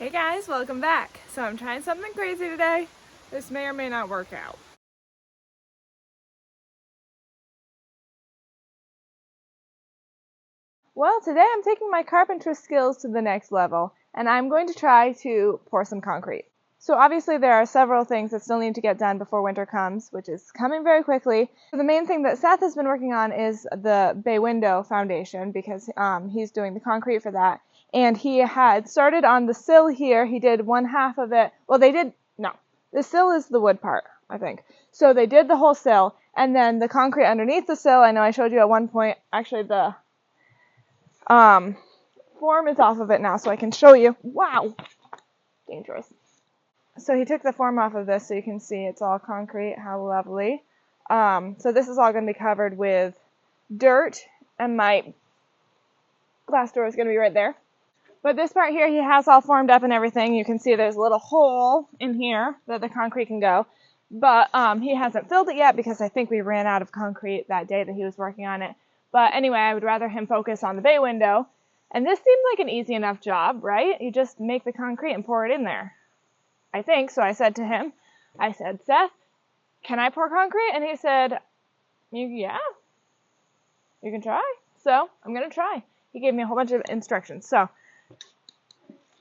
Hey guys, welcome back. So I'm trying something crazy today. This may or may not work out. Well, today I'm taking my carpentry skills to the next level, and I'm going to try to pour some concrete. So obviously there are several things that still need to get done before winter comes, which is coming very quickly. The main thing that Seth has been working on is the bay window foundation because he's doing the concrete for that. And he had started on the sill here. He did one half of it. Well, the sill is the wood part, I think. So they did the whole sill, and then the concrete underneath the sill, I know I showed you at one point, actually the form is off of it now, so I can show you. Wow, dangerous. So he took the form off of this so you can see it's all concrete. How lovely. So this is all going to be covered with dirt, and my glass door is going to be right there. But this part here, he has all formed up and everything. You can see there's a little hole in here that the concrete can go. But he hasn't filled it yet because I think we ran out of concrete that day that he was working on it. But anyway, I would rather him focus on the bay window. And this seemed like an easy enough job, right? You just make the concrete and pour it in there, I think. So I said to him, Seth, can I pour concrete? And he said, yeah, you can try. So I'm going to try. He gave me a whole bunch of instructions. So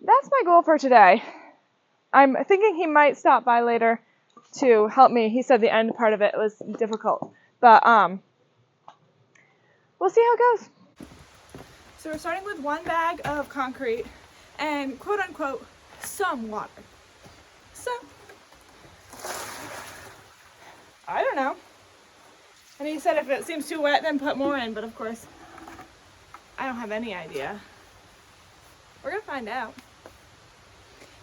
that's my goal for today. I'm thinking he might stop by later to help me. He said the end part of it was difficult, but we'll see how it goes. So we're starting with one bag of concrete and quote unquote some water. So I don't know. And he said if it seems too wet, then put more in, but of course I don't have any idea. We're gonna find out.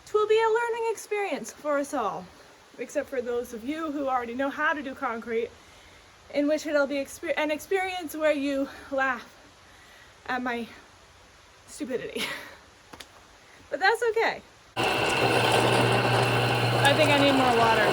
It will be a learning experience for us all, except for those of you who already know how to do concrete, in which it'll be an experience where you laugh at my stupidity. But that's okay. I think I need more water.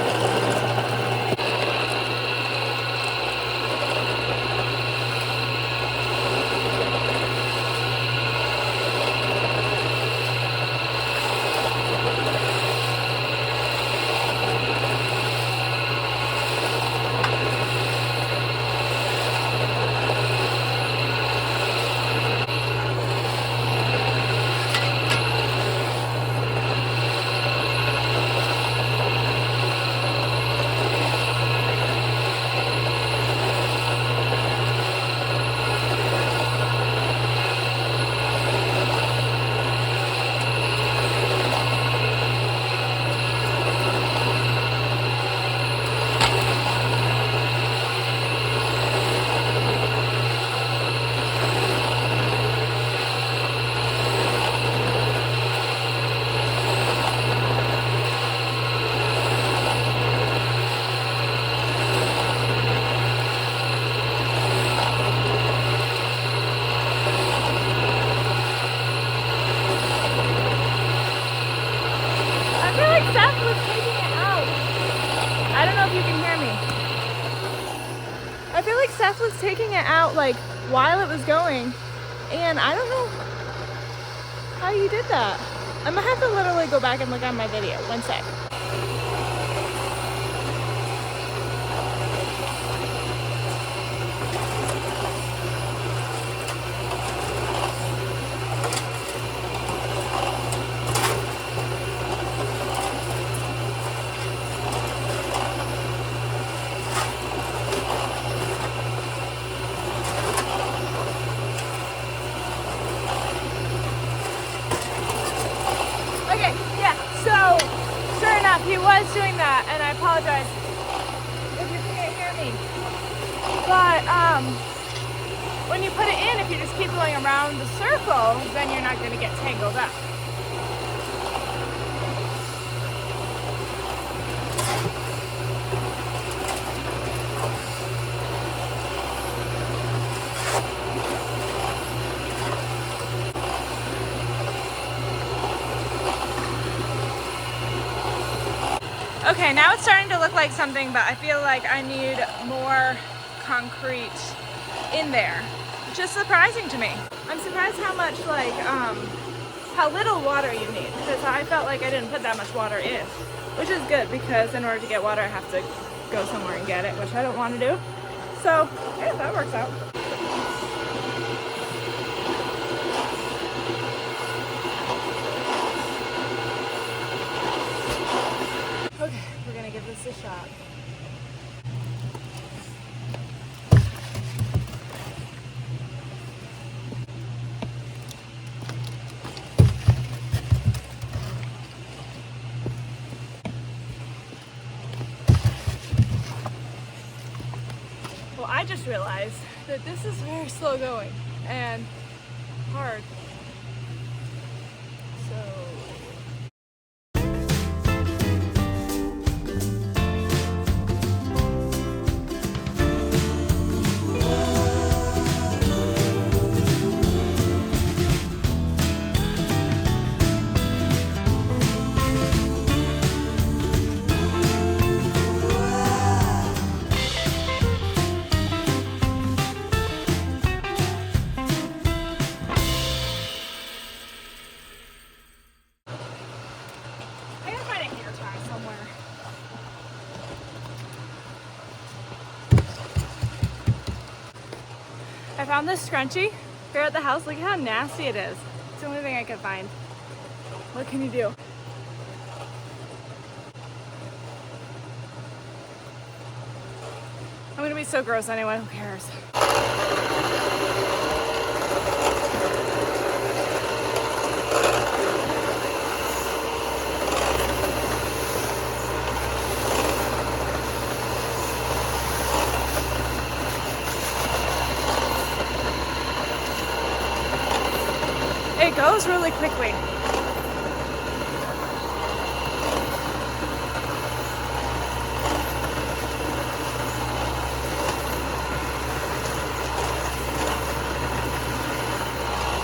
I don't know if you can hear me. I feel like Seth was taking it out like while it was going, and I don't know how you did that. I'm gonna have to literally go back and look at my video. One sec. He was doing that, and I apologize if you can't hear me. But when you put it in, if you just keep going around the circle, then you're not going to get tangled up. Okay, now it's starting to look like something, but I feel like I need more concrete in there, which is surprising to me. I'm surprised how much how little water you need, because I felt like I didn't put that much water in, which is good because in order to get water I have to go somewhere and get it, which I don't want to do. So yeah, that works out. Okay, we're gonna give this a shot. Well, I just realized that this is very slow going and hard. So I found this scrunchie here at the house. Look at how nasty it is. It's the only thing I could find. What can you do? I'm gonna be so gross anyway, who cares? It goes really quickly.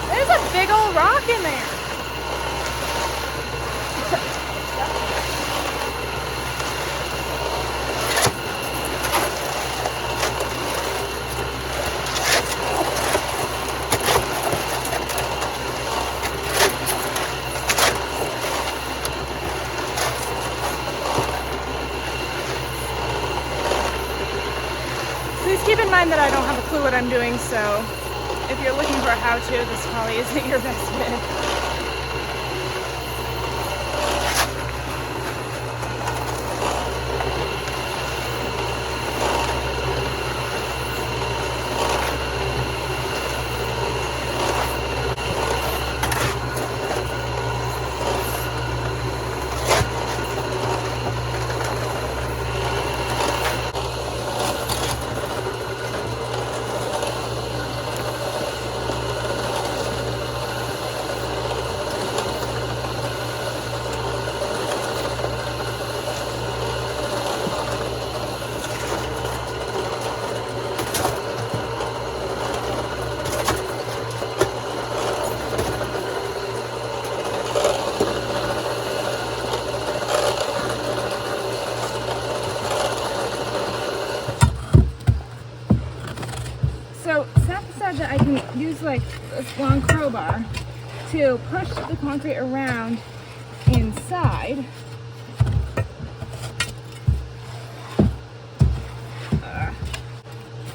There's a big old rock in there. Please keep in mind that I don't have a clue what I'm doing, so if you're looking for a how-to, this probably isn't your best bet. So Seth said that I can use like this long crowbar to push the concrete around inside.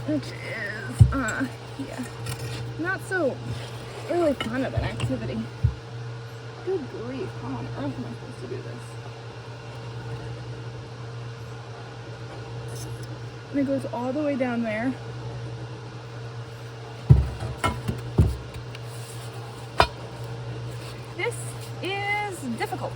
Which is, yeah, not so really fun of an activity. Good grief, how on earth am I supposed to do this? And it goes all the way down there. This is difficult.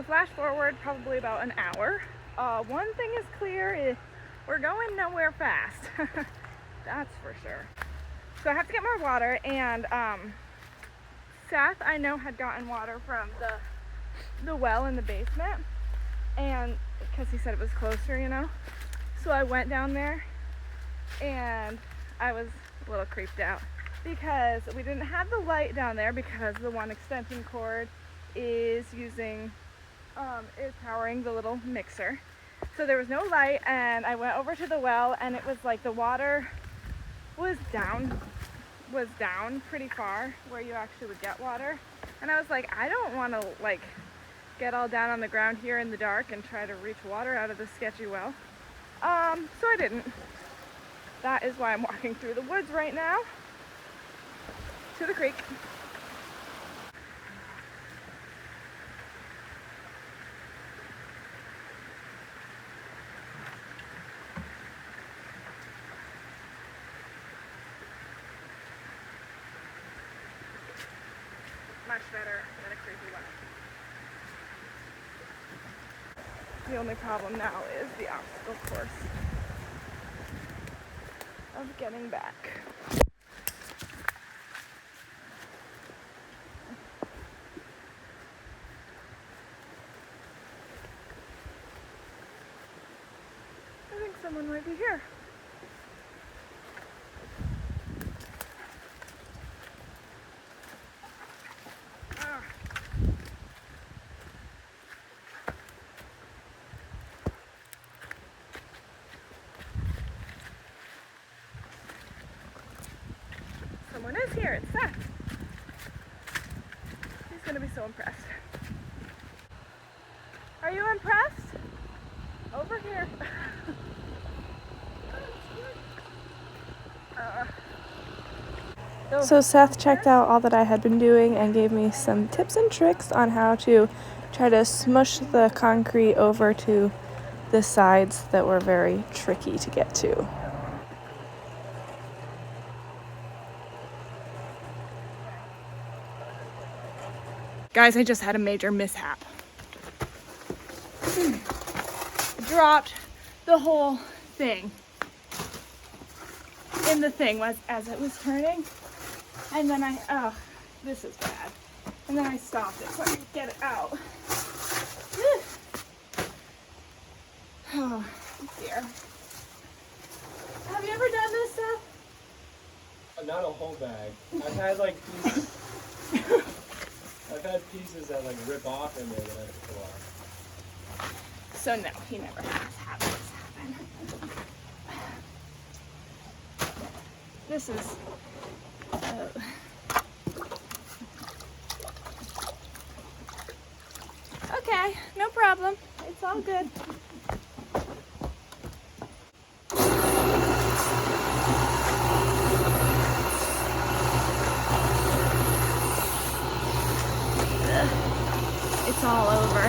So flash forward probably about an hour. One thing is clear, we're going nowhere fast. That's for sure. So I have to get more water, and Seth, I know, had gotten water from the well in the basement, and because he said it was closer, you know. So I went down there, and I was a little creeped out because we didn't have the light down there because the one extension cord is powering the little mixer. So there was no light, and I went over to the well, and it was like the water was down pretty far where you actually would get water. And I was like, I don't want to like get all down on the ground here in the dark and try to reach water out of this sketchy well. So I didn't. That is why I'm walking through the woods right now to the creek. Much better than a creepy one. The only problem now is the obstacle course of getting back. I think someone might be here. Someone is here, it's Seth. He's gonna be so impressed. Are you impressed? Over here. So Seth checked out all that I had been doing and gave me some tips and tricks on how to try to smush the concrete over to the sides that were very tricky to get to. Guys, I just had a major mishap. Dropped the whole thing in the thing as it was turning, and then this is bad. And then I stopped it so I could get it out. Oh dear. Have you ever done this stuff? Not a whole bag. I've had pieces that like rip off in there that I have to pull off. So no, he never has had this happen. This is okay, no problem. It's all good. It's all over.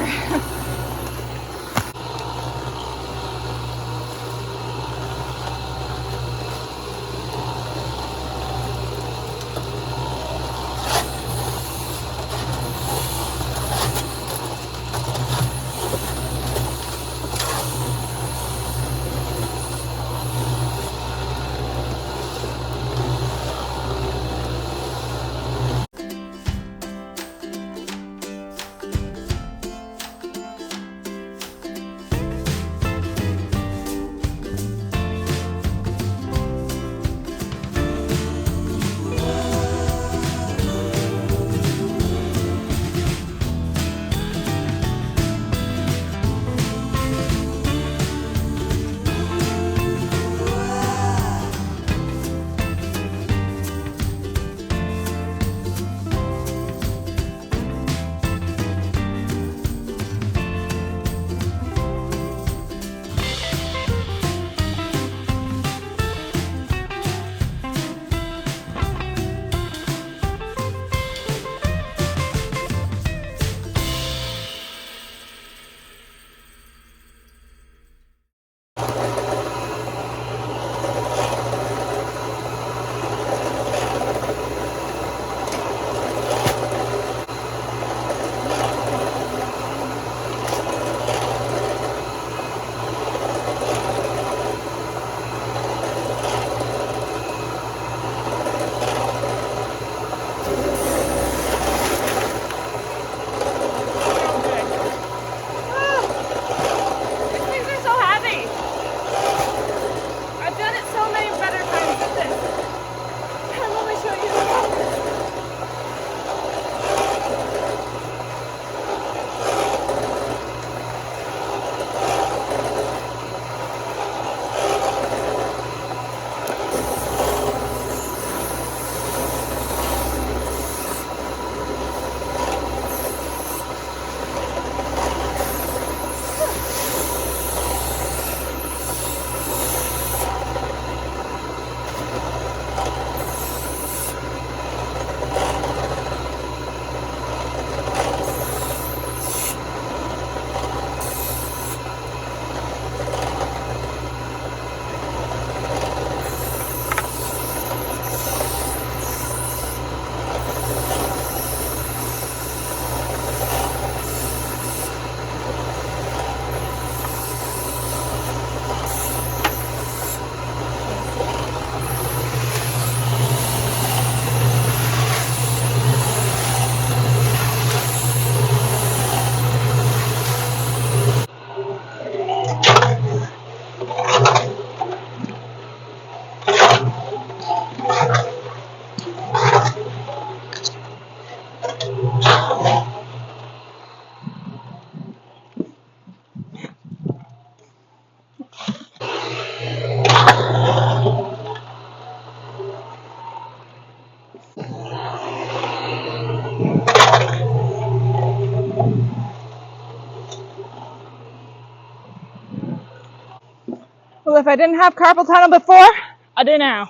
I didn't have carpal tunnel before, I do now.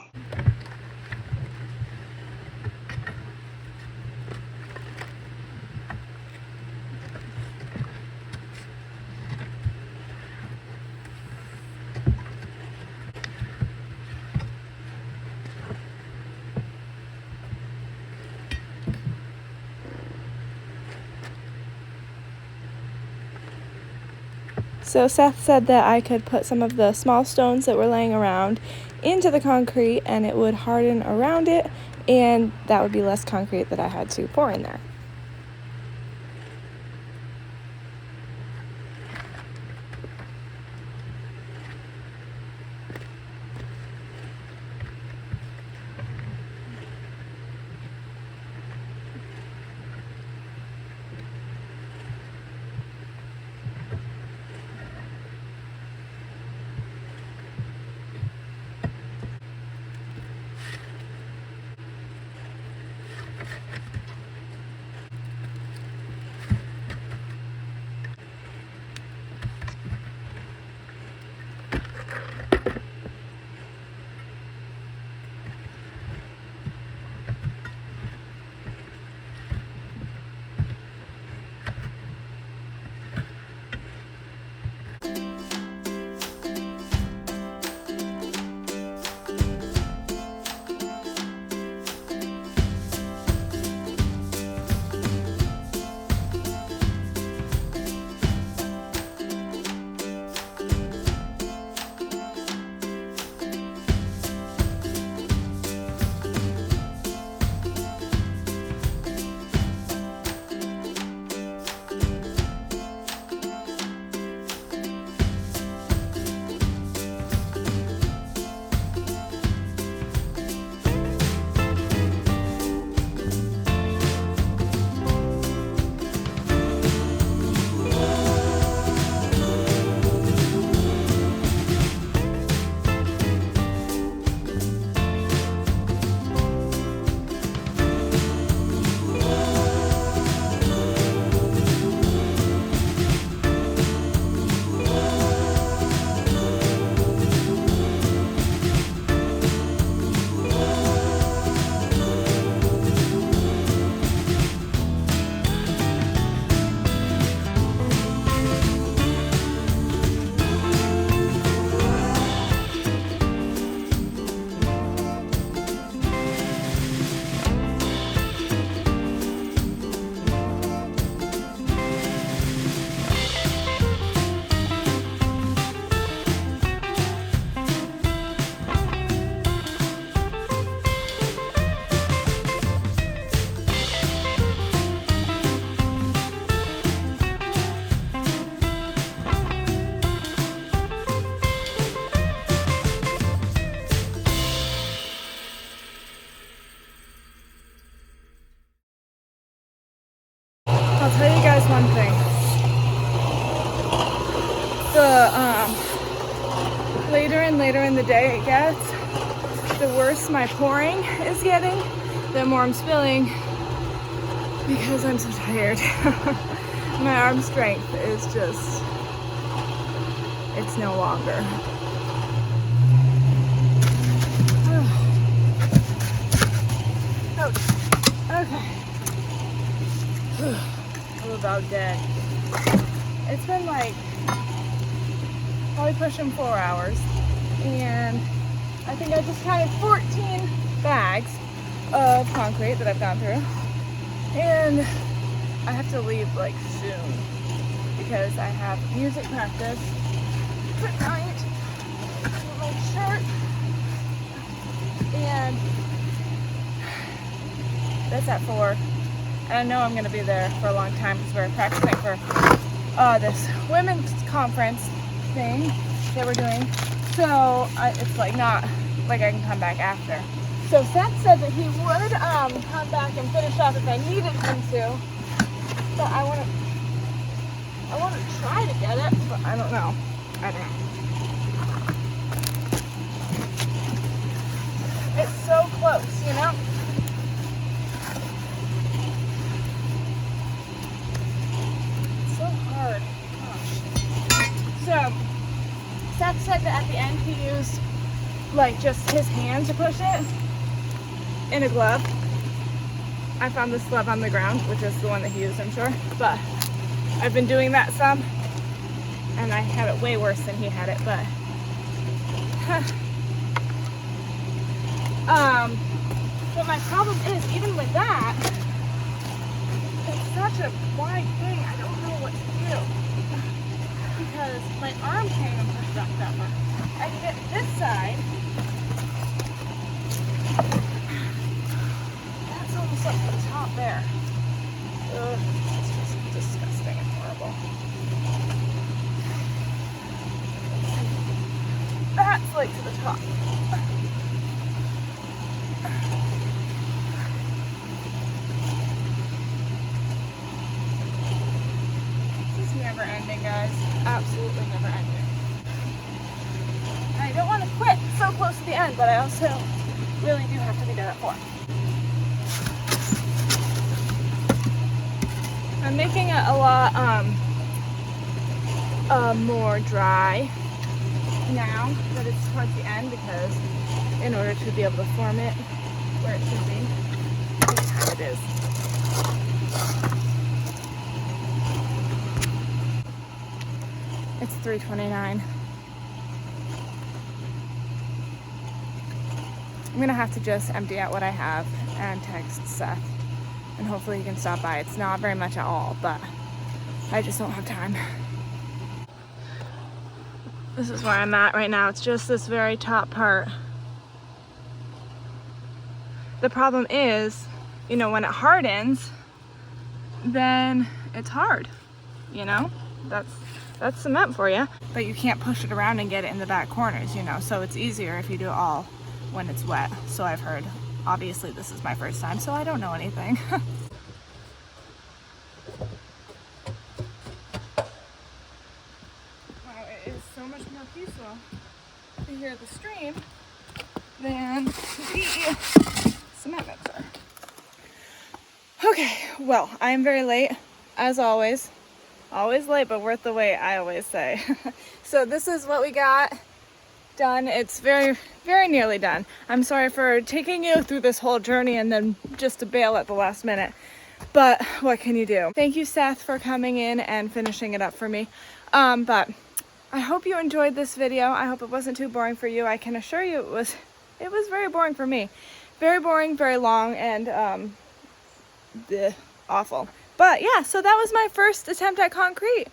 So Seth said that I could put some of the small stones that were laying around into the concrete and it would harden around it, and that would be less concrete that I had to pour in there. I'll tell you guys one thing. The later and later in the day it gets, the worse my pouring is getting, the more I'm spilling because I'm so tired. My arm strength is just, it's no longer. Okay. I'm about dead. It's been like probably pushing 4 hours, and I think I just counted 14 bags of concrete that I've gone through, and I have to leave like soon because I have music practice tonight with my shirt, and that's at 4. And I know I'm going to be there for a long time because we're practicing for this women's conference thing that we're doing. So it's like not like I can come back after. So Seth said that he would come back and finish up if I needed him to. But I want to try to get it, but I don't know. It's so close, you know? So Seth said that at the end he used like just his hand to push it in a glove. I found this glove on the ground, which is the one that he used, I'm sure, but I've been doing that some, and I have it way worse than he had it, but but my problem is, even with that, it's such a wide thing, I don't know what to do, because my arm can't even push it up that much. I can get this side. That's almost up to the top there. Ugh, it's just disgusting and horrible. That's like to the top. This is never ending, guys. Absolutely never ending. I don't want to quit so close to the end, but I also really do have to be done at 4. I'm making it a lot more dry now that it's towards the end, because in order to be able to form it where it should be, this time it is. It's 3:29. I'm gonna have to just empty out what I have and text Seth, and hopefully he can stop by. It's not very much at all, but I just don't have time. This is where I'm at right now. It's just this very top part. The problem is, you know, when it hardens, then it's hard, you know? That's cement for you. But you can't push it around and get it in the back corners, you know? So it's easier if you do it all when it's wet. So I've heard. Obviously this is my first time, so I don't know anything. Wow, it is so much more peaceful to hear the stream than the cement mixer. Okay, well, I am very late, as always. Always late, but worth the wait, I always say. So this is what we got done. It's very, very nearly done. I'm sorry for taking you through this whole journey and then just to bail at the last minute. But what can you do? Thank you, Seth, for coming in and finishing it up for me. But I hope you enjoyed this video. I hope it wasn't too boring for you. I can assure you it was very boring for me. Very boring, very long, and awful. But yeah, so that was my first attempt at concrete.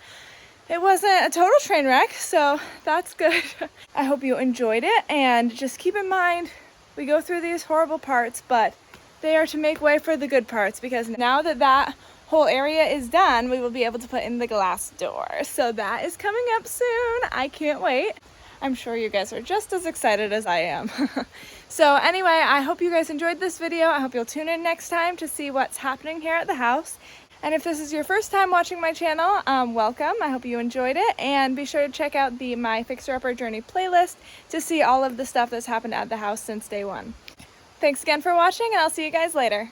It wasn't a total train wreck, so that's good. I hope you enjoyed it, and just keep in mind, we go through these horrible parts, but they are to make way for the good parts, because now that that whole area is done, we will be able to put in the glass door. So that is coming up soon. I can't wait. I'm sure you guys are just as excited as I am. So anyway, I hope you guys enjoyed this video. I hope you'll tune in next time to see what's happening here at the house. And if this is your first time watching my channel, welcome. I hope you enjoyed it, and be sure to check out the My Fixer Upper Journey playlist to see all of the stuff that's happened at the house since day 1. Thanks again for watching, and I'll see you guys later.